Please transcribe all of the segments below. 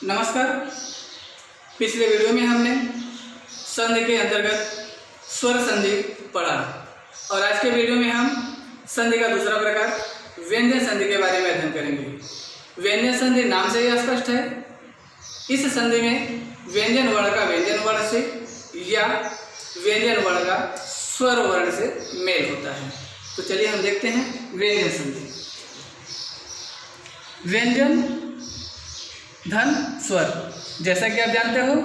नमस्कार। पिछले वीडियो में हमने संधि के अंतर्गत स्वर संधि पढ़ा और आज के वीडियो में हम संधि का दूसरा प्रकार व्यंजन संधि के बारे में अध्ययन करेंगे। व्यंजन संधि नाम से ही स्पष्ट है। इस संधि में व्यंजन वर्ण का व्यंजन वर्ण से या व्यंजन वर्ण का स्वर वर्ण से मेल होता है। तो चलिए हम देखते हैं व्यंजन संधि। व्यंजन धन स्वर, जैसा कि आप जानते हो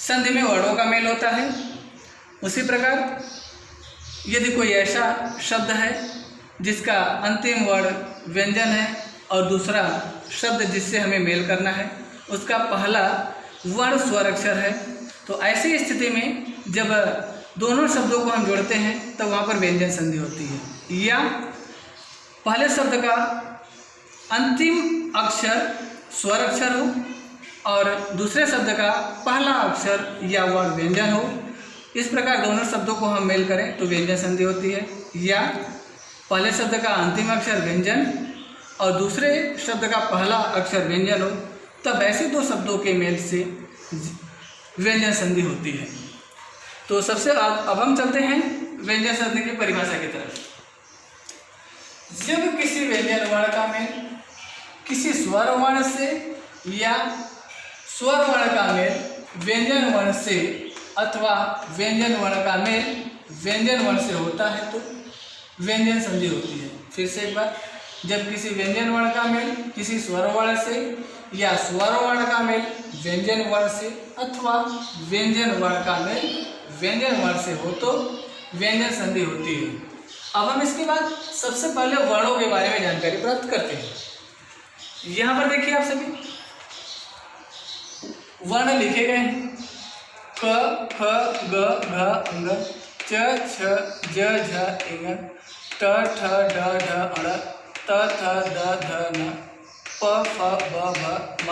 संधि में वर्णों का मेल होता है। उसी प्रकार यदि कोई ऐसा शब्द है जिसका अंतिम वर्ण व्यंजन है और दूसरा शब्द जिससे हमें मेल करना है उसका पहला वर्ण स्वर अक्षर है, तो ऐसी स्थिति में जब दोनों शब्दों को हम जोड़ते हैं तो वहाँ पर व्यंजन संधि होती है। या पहले शब्द का अंतिम अक्षर स्वर अक्षर हो और दूसरे शब्द का पहला अक्षर या वर्ण व्यंजन हो, इस प्रकार दोनों शब्दों को हम मेल करें तो व्यंजन संधि होती है। या पहले शब्द का अंतिम अक्षर व्यंजन और दूसरे शब्द का पहला अक्षर व्यंजन हो, तब ऐसे दो शब्दों के मेल से व्यंजन संधि होती है। तो सबसे अब हम चलते हैं व्यंजन संधि की परिभाषा की तरफ। जब किसी व्यंजन वर्ण का मेल किसी स्वर वर्ण से या स्वर वर्ण का मेल व्यंजन वर्ण से अथवा व्यंजन वर्ण का मेल व्यंजन वर्ण से होता है तो व्यंजन संधि होती है। फिर से एक बार, जब किसी व्यंजन वर्ण का मेल किसी स्वर वर्ण से या स्वर वर्ण का मेल व्यंजन वर्ण से अथवा व्यंजन वर्ण का मेल व्यंजन वर्ण से हो तो व्यंजन संधि होती है। अब हम इसके बाद सबसे पहले वर्णों के बारे में जानकारी प्राप्त करते हैं। यहाँ पर देखिए आप सभी वर्ण लिखे गए हैं। क ख ग घ अंग च छ ज झ इङ ट ठ ड ढ अण त थ द ध न प फ ब भ म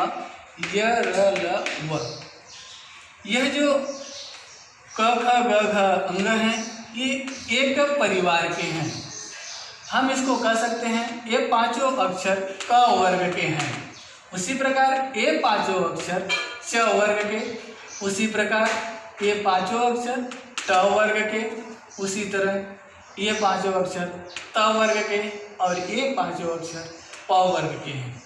य र ल व। यह जो क ख ग घ अंग हैं ये एक परिवार के हैं। हम इसको कह सकते हैं ये पांचों अक्षर क वर्ग के हैं। उसी प्रकार ये पांचों अक्षर च वर्ग के, उसी प्रकार ये पांचों अक्षर ट वर्ग के, उसी तरह ये पांचों अक्षर त वर्ग के और ये पांचों अक्षर प वर्ग के हैं।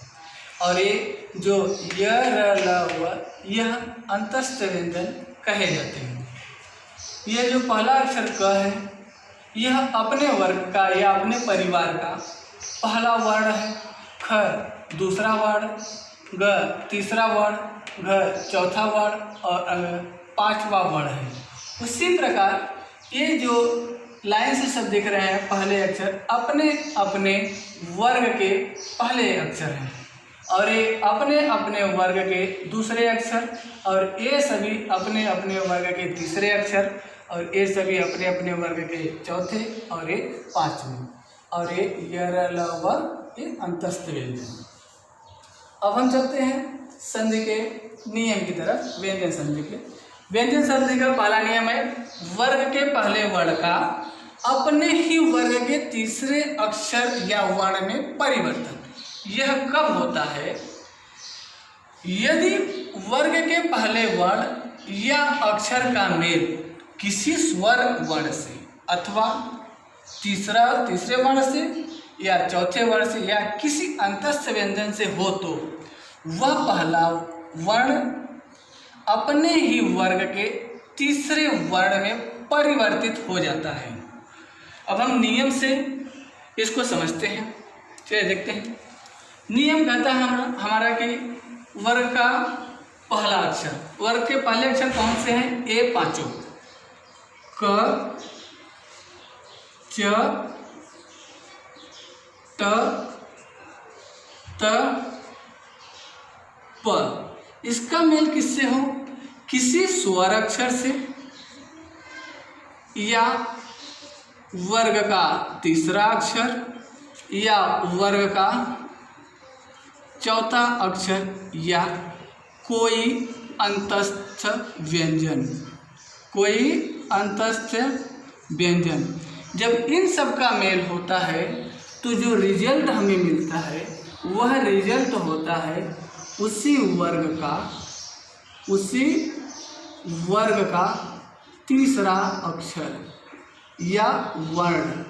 और ये जो य र ल व यह अंतस्थ व्यंजन कहे जाते हैं। यह जो पहला अक्षर क है यह अपने वर्ग का या अपने परिवार का पहला वर्ण है। ख दूसरा वर्ण, ग तीसरा वर्ण, घ चौथा वर्ण और अंग पांचवा वर्ण है। उसी प्रकार ये जो लाइन से सब दिख रहे हैं पहले अक्षर अपने अपने वर्ग के पहले अक्षर हैं और ये अपने अपने वर्ग के दूसरे अक्षर और ये सभी अपने अपने वर्ग के तीसरे अक्षर और ये सभी अपने अपने वर्ग के चौथे और ये पांचवें और ये य र ल व ये अंतस्थ व्यंजन। अब हम चलते हैं संधि के नियम की तरफ। व्यंजन संधि के व्यंजन संधि का पहला नियम है वर्ग के पहले वर्ण का अपने ही वर्ग के तीसरे अक्षर या वर्ण में परिवर्तन। यह कब होता है? यदि वर्ग के पहले वर्ण या अक्षर का मेल किसी स्वर वर्ण से अथवा तीसरे वर्ण से या चौथे वर्ण से या किसी अंतस्थ व्यंजन से हो तो वह पहला वर्ण अपने ही वर्ग के तीसरे वर्ण में परिवर्तित हो जाता है। अब हम नियम से इसको समझते हैं। चलिए देखते हैं। नियम कहता है हमारा कि वर्ग का पहला अक्षर, वर्ग के पहले अक्षर कौन से हैं? ये पांचों क च ट त प। इसका मेल किससे हो? किसी स्वर अक्षर से या वर्ग का तीसरा अक्षर या वर्ग का चौथा अक्षर या कोई अंतस्थ व्यंजन, कोई अंतस्थ व्यंजन। जब इन सब का मेल होता है तो जो रिजल्ट हमें मिलता है वह रिजल्ट होता है उसी वर्ग का तीसरा अक्षर या वर्ण।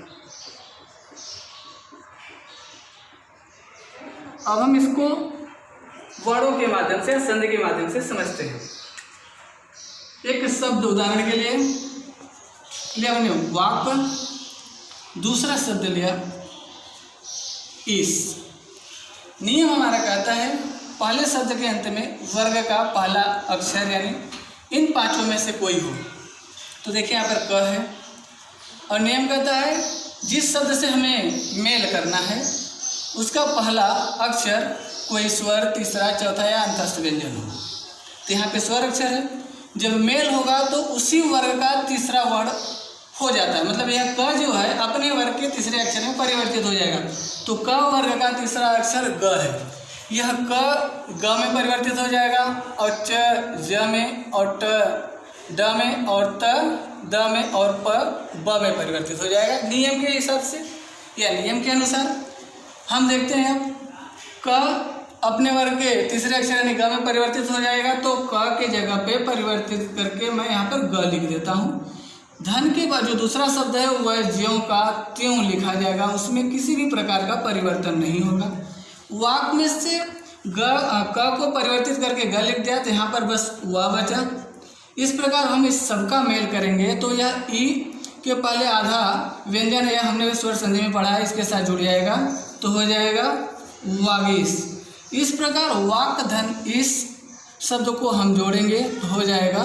अब हम इसको वर्णों के माध्यम से, संधि के माध्यम से समझते हैं। एक शब्द उदाहरण के लिए लिया हमने वाक, दूसरा शब्द लिया इस। नियम हमारा कहता है पहले शब्द के अंत में वर्ग का पहला अक्षर यानी इन पांचों में से कोई हो। तो देखिए यहाँ पर क है और नियम कहता है जिस शब्द से हमें मेल करना है उसका पहला अक्षर कोई स्वर, तीसरा, चौथा या अंतस्थ व्यंजन हो। तो यहाँ पे स्वर अक्षर है, जब मेल होगा तो उसी वर्ग का तीसरा वर्ण हो जाता है। मतलब यह क जो है अपने वर्ग के तीसरे अक्षर में परिवर्तित हो जाएगा। तो क वर्ग का तीसरा अक्षर ग है, यह क ग में परिवर्तित हो जाएगा और च ज में और ट ड में और त द में और प ब में परिवर्तित हो जाएगा नियम के हिसाब से या नियम के अनुसार। हम देखते हैं अब क अपने वर्ग के तीसरे अक्षर यानी ग में परिवर्तित हो जाएगा। तो क के जगह पे परिवर्तित करके मैं यहाँ पर ग लिख देता हूँ। धन के बाद जो दूसरा शब्द है वह ज्यों का त्यों लिखा जाएगा, उसमें किसी भी प्रकार का परिवर्तन नहीं होगा। वाक में से क को परिवर्तित करके ग लिख दिया तो यहाँ पर बस वा बचा। इस प्रकार हम इस सबका मेल करेंगे तो यह ई के पहले आधा व्यंजन है, हमने स्वर संधि में पढ़ा है, इसके साथ जुड़ जाएगा तो हो जाएगा वागीस। इस प्रकार वाक धन इस शब्द को हम जोड़ेंगे तो हो जाएगा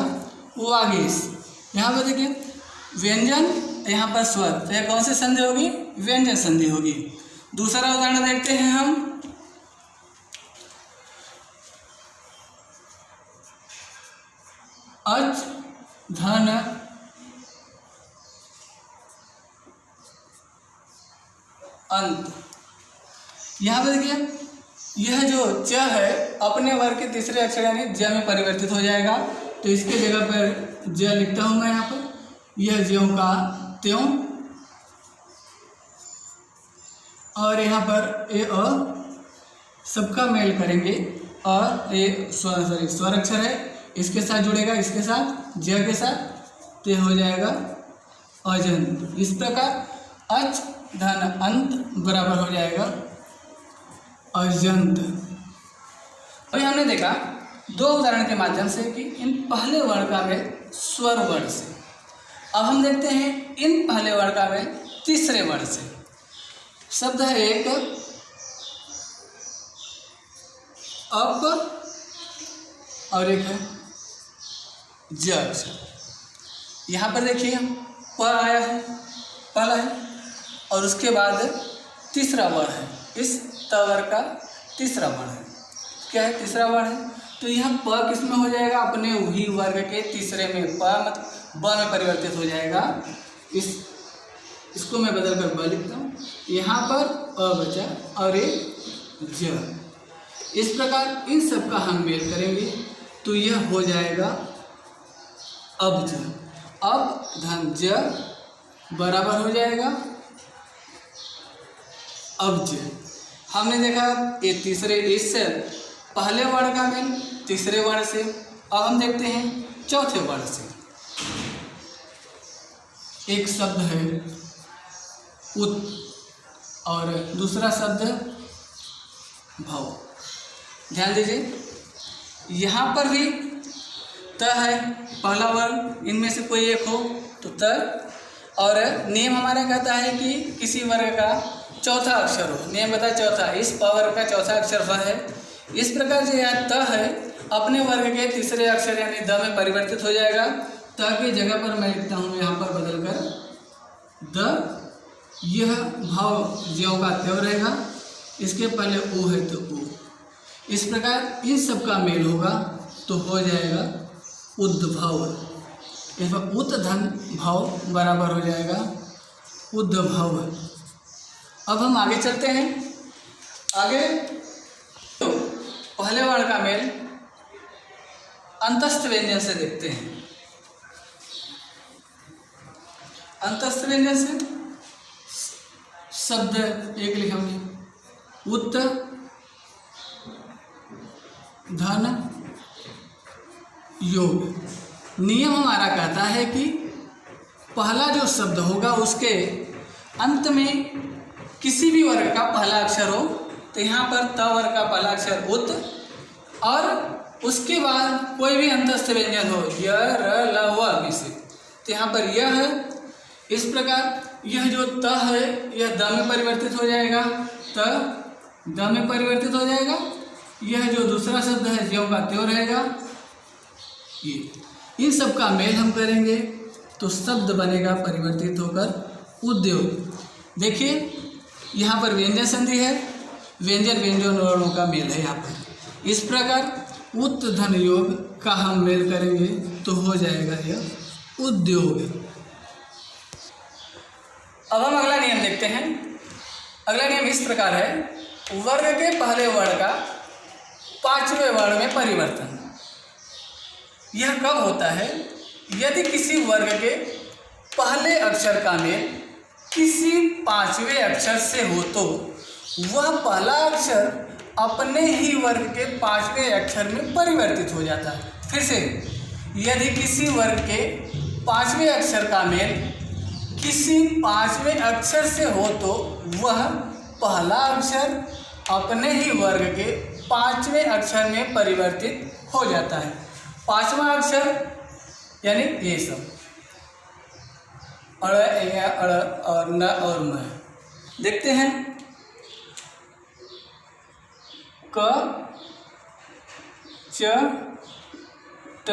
वागीस। यहाँ पर देखिए व्यंजन, यहाँ पर स्वर, तो यह कौन सी संधि होगी? व्यंजन संधि होगी। दूसरा उदाहरण देखते हैं हम। अच धन अंत। यहाँ पर देखिए यह जो च है अपने वर्ग के तीसरे अक्षर यानी ज में परिवर्तित हो जाएगा। तो इसके जगह पर ज लिखता हूँ मैं यहाँ पर, यह ज्यों का त्यों और यहाँ पर ए अ सबका मेल करेंगे और ए स्वर अक्षर है, इसके साथ जुड़ेगा, इसके साथ ज के साथ, तो हो जाएगा अजंत। इस प्रकार अच धन अंत बराबर हो जाएगा अजंत। अभी हमने देखा दो उदाहरण के माध्यम से कि इन पहले वर्ण का मेल स्वर वर्ण से। अब हम देखते हैं इन पहले वर्ण का मेल तीसरे वर्ण से। शब्द है एक अप और एक है ज अक्षर। यहाँ पर देखिए प आया है, पहला है और उसके बाद तीसरा वर्ण है, इस त वर्ग का तीसरा वर्ण है। क्या है? तीसरा वर्ण है। तो यहाँ प किस में हो जाएगा? अपने वही वर्ग के तीसरे में, प मतलब ब में परिवर्तित हो जाएगा। इसको मैं बदल कर ब लिखता हूँ, यहाँ पर अ बचा और एक ज। इस प्रकार इन सब का हम मेल करेंगे तो यह हो जाएगा अब्ज। अब धन ज बराबर हो जाएगा अब्ज। हमने देखा ये तीसरे, इससे पहले वर्ण का मेल तीसरे वर्ण से। अब हम देखते हैं चौथे वर्ण से। एक शब्द है उत और दूसरा शब्द भव। ध्यान दीजिए यहाँ पर भी त है पहला वर्ण, इनमें से कोई एक हो तो त। और नियम हमारा कहता है कि किसी वर्ग का चौथा अक्षर हो। नियम बताया चौथा, इस प वर्ग का चौथा अक्षर व है। इस प्रकार जो यह त है अपने वर्ग के तीसरे अक्षर यानी द में परिवर्तित हो जाएगा। त की जगह पर मैं लिखता हूँ यहाँ पर बदलकर द। यह भाव ज्यों का त्यों रहेगा, इसके पहले ओ है तो ओ। इस प्रकार इन सब का मेल होगा तो हो जाएगा उद्भव। उत धन भाव बराबर हो जाएगा उद्भव। अब हम आगे चलते हैं। आगे तो पहले वर्ण का मेल अंतस्थ व्यंजन से देखते हैं। अंतस्थ व्यंजन से शब्द एक लिखेंगे उत धन योग। नियम हमारा कहता है कि पहला जो शब्द होगा उसके अंत में किसी भी वर्ग का पहला अक्षर हो, तो यहाँ पर त वर्ग का पहला अक्षर उत, और उसके बाद कोई भी अंतस्थ व्यंजन हो य र ल व में से, तो यहाँ पर यह है। इस प्रकार यह जो त है यह द में परिवर्तित हो जाएगा, त द में परिवर्तित हो जाएगा। यह जो दूसरा शब्द है ज्यों का त्यों रहेगा। ये इन सब का मेल हम करेंगे तो शब्द बनेगा परिवर्तित होकर उद्योग। देखिए यहाँ पर व्यंजन संधि है, व्यंजन व्यंजन वर्णों का मेल है यहाँ पर। इस प्रकार उत धन योग का हम मेल करेंगे तो हो जाएगा यह उद्योग। अब हम अगला नियम देखते हैं। अगला नियम इस प्रकार है, वर्ग के पहले वर्ण का पांचवें वर्ण में परिवर्तन। यह कब होता है? यदि किसी वर्ग के पहले अक्षर का मेल किसी पांचवें अक्षर से हो तो वह पहला अक्षर अपने ही वर्ग के पांचवें अक्षर में परिवर्तित हो जाता है। फिर से, यदि किसी वर्ग के पांचवें अक्षर का मेल किसी पांचवें अक्षर से हो तो वह पहला अक्षर अपने ही वर्ग के पांचवें अक्षर में परिवर्तित हो जाता है। पांचवा अक्षर यानी ये सब अड़, या अड़ और न और म। देखते हैं, क च ट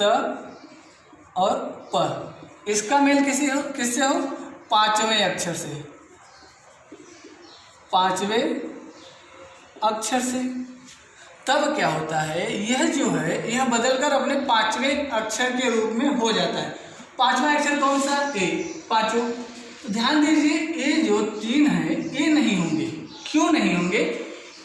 त और प। इसका मेल किससे हो? पांचवें अक्षर से, पांचवें अक्षर से। तब क्या होता है, यह जो है यह बदलकर अपने पांचवें अक्षर के रूप में हो जाता है। पांचवा अक्षर कौन सा? ए, पांचों। तो ध्यान दीजिए, ये जो तीन है ये नहीं होंगे। क्यों नहीं होंगे?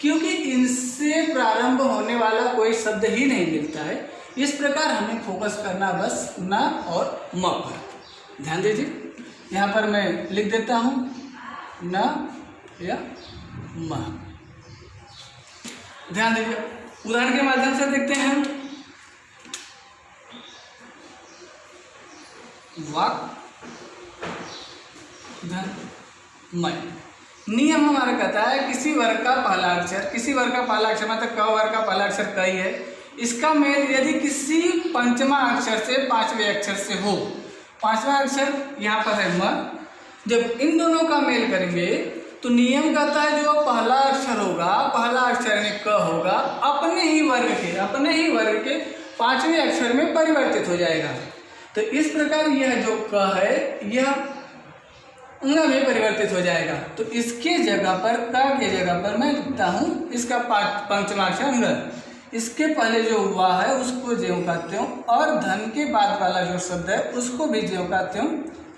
क्योंकि इनसे प्रारंभ होने वाला कोई शब्द ही नहीं मिलता है। इस प्रकार हमें फोकस करना बस न और म पर। ध्यान दीजिए, यहाँ पर मैं लिख देता हूँ न या म। ध्यान दीजिए, उदाहरण के माध्यम से देखते हैं। वाक धन मय। नियम हमारा कहता है किसी वर्ग का पहला अक्षर, किसी वर्ग का पहला अक्षर मतलब क वर्ग का पहला अक्षर क ही है, इसका मेल यदि किसी पंचमा अक्षर से पांचवें अक्षर से हो। पांचवा अक्षर यहाँ पर है म। जब इन दोनों का मेल करेंगे तो नियम कहता है जो पहला अक्षर होगा, पहला अक्षर यानी क होगा, अपने ही वर्ग के पांचवें अक्षर में परिवर्तित हो जाएगा। तो इस प्रकार यह जो क है यह ङ में परिवर्तित हो जाएगा। तो इसके जगह पर, क के जगह पर मैं लिखता हूँ इसका पंचमा अक्षर ङ। इसके पहले जो वा है उसको ज्यों का त्यों और धन के बाद वाला जो शब्द है उसको भी ज्यों का त्यों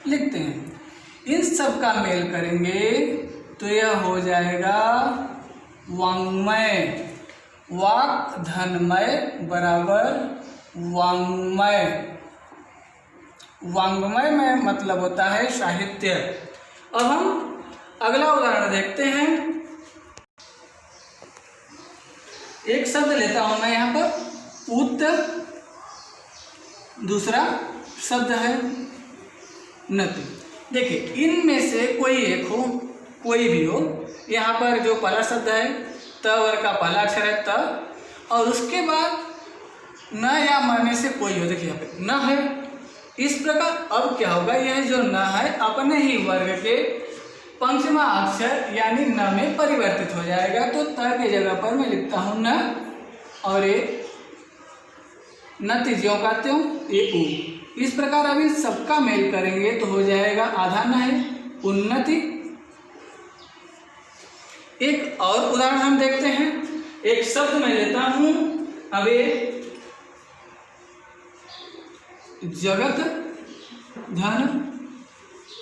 लिखते हैं। इन सब का मेल करेंगे तो यह हो जाएगा वाङ्मय। वाक धनमय बराबर वाङ्मय। वाङ्मय में मतलब होता है साहित्य। अब हम अगला उदाहरण देखते हैं। एक शब्द लेता हूं मैं यहाँ पर उत, दूसरा शब्द है नति। देखिए, इनमें से कोई एक हो, कोई भी हो। यहाँ पर जो पहला शब्द है त वर्ग का पहला अक्षर है त, और उसके बाद न या म में से कोई हो। देखिए यहाँ पे न है। इस प्रकार अब क्या होगा, यह जो न है अपने ही वर्ग के पंचमा अक्षर यानी न में परिवर्तित हो जाएगा। तो त के जगह पर मैं लिखता हूँ न और ये नति ज्यों का त्यों ये उ। इस प्रकार अभी सबका मेल करेंगे तो हो जाएगा आधा न है उन्नति। एक और उदाहरण हम देखते हैं। एक शब्द मैं लेता हूं अबे जगत धन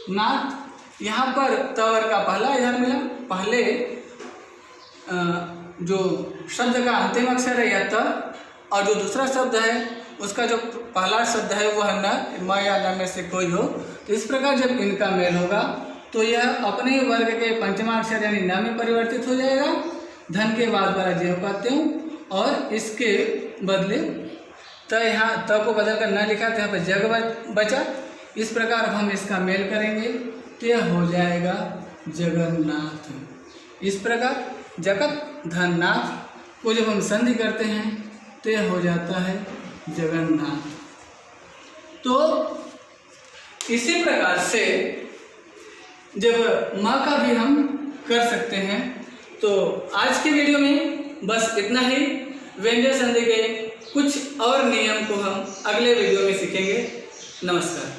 नाथ। यहाँ पर त वर्ग का पहला इधर मिला। पहले जो शब्द का अंतिम अक्षर है या त, और जो दूसरा शब्द है उसका जो पहला शब्द है वह न, म या न में से कोई हो। तो इस प्रकार जब इनका मेल होगा तो यह अपने ही वर्ग के पंचमा अक्षर यानी न में परिवर्तित हो जाएगा। धन के बाद वाला ज्यों का त्यों और इसके बदले त यहाँ त को बदल कर न लिखा तो यहाँ पर जग बचा। इस प्रकार अब हम इसका मेल करेंगे तो यह हो जाएगा जगन्नाथ। इस प्रकार जगत धननाथ को जब हम संधि करते हैं तो यह हो जाता है जगन्नाथ। तो इसी प्रकार से जब माँ का भी हम कर सकते हैं। तो आज के वीडियो में बस इतना ही। व्यंजन संधि के कुछ और नियम को हम अगले वीडियो में सीखेंगे। नमस्कार।